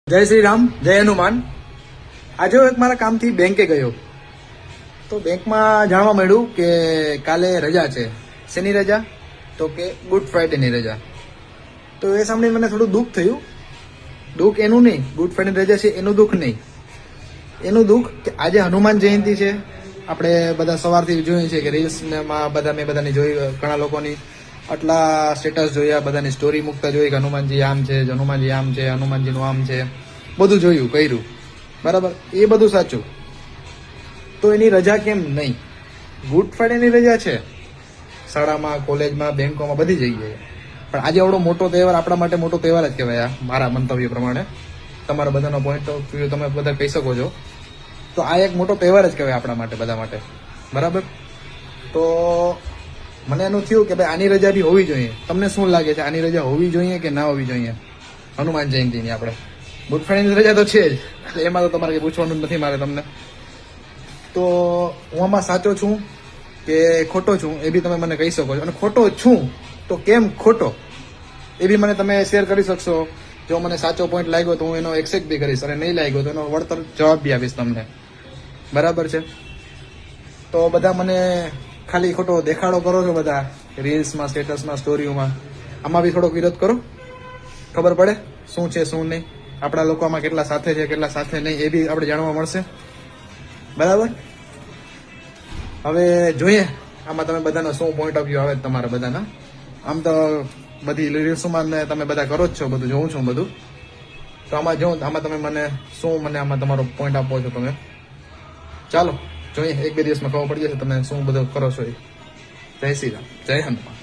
જય શ્રી રામ, જય હનુમાન. આજે હું એક મારા કામથી બેંકે ગયો તો બેંકમાં જાણવા મળ્યું કે કાલે રજા છે. શેની રજા? તો કે ગુડ ફ્રાઈડેની રજા. તો એ સાંભળીને મને થોડું દુઃખ થયું. દુઃખ એનું નહીં, ગુડ ફ્રાઈડેની રજા છે એનું દુઃખ નહીં. એનું દુઃખ કે આજે હનુમાન જયંતિ છે. આપણે બધા સવારથી જોઈએ છીએ કે રીલ્સમાં મેં બધાની જોઈ, ઘણા લોકોની આટલા સ્ટેટસ જોયા, બધાની સ્ટોરી મૂકતા જોઈ કે હનુમાનજી આમ છે, હનુમાનજી આમ છે, હનુમાનજીનું આમ છે, બધું જોયું, કર્યું, બરાબર. એ બધું સાચું. તો એની રજા કેમ નહીં? ગુડ ફ્રાઈડેની રજા છે શાળામાં, કોલેજમાં, બેંકોમાં, બધી જગ્યાએ. પણ આજે આવડો મોટો તહેવાર આપણા માટે મોટો તહેવાર જ કહેવાય. મારા મંતવ્ય પ્રમાણે, તમારા બધાનો પોઈન્ટ ઓફ વ્યૂ તમે બધા કહી શકો છો. તો આ એક મોટો તહેવાર જ કહેવાય આપણા માટે, બધા માટે, બરાબર. તો મને એનું થયું કે ભાઈ આની રજા બી હોવી જોઈએ. તમને શું લાગે છે, આની રજા હોવી જોઈએ કે ના હોવી જોઈએ? હનુમાન જયંતિની આપણે ગુડ ફ્રાઈડેની રજા તો છે જ, એટલે એમાં તો તમારે કંઈ પૂછવાનું નથી મારે તમને. તો હું આમાં સાચો છું કે ખોટો છું એ બી તમે મને કહી શકો છો. અને ખોટો છું તો કેમ ખોટો એ બી મને તમે શેર કરી શકશો. જો મને સાચો પોઈન્ટ લાગ્યો તો હું એનો એક્સેપ્ટ બી કરીશ, અને નહીં લાગ્યો તો એનો વળતર જવાબ બી આપીશ તમને, બરાબર છે. તો બધા મને ખાલી ખોટો દેખાડો કરો છો બધા રીલ્સમાં, સ્ટેટસમાં, સ્ટોરીઓમાં. આમાં બી થોડોક વિરોધ કરો, ખબર પડે શું છે શું નહીં. આપણા લોકો આમાં કેટલા સાથે છે, કેટલા સાથે નહીં, એ બી આપણે જાણવા મળશે, બરાબર. હવે જોઈએ આમાં તમે બધાનો શું પોઈન્ટ ઓફ વ્યૂ આવે તમારા બધાના. આમ તો બધી રીલ્સોમાં ને તમે બધા કરો જ છો, બધું જોઉં છું બધું. તો આમાં જોઉં, આમાં તમે મને આમાં તમારો પોઈન્ટ આપો છો તમે. ચાલો જોઈએ, એક બે દિવસમાં ખબર પડી જશે તમે શું બધું કરો છો એ. જય શ્રી રામ, જય હનુમાન.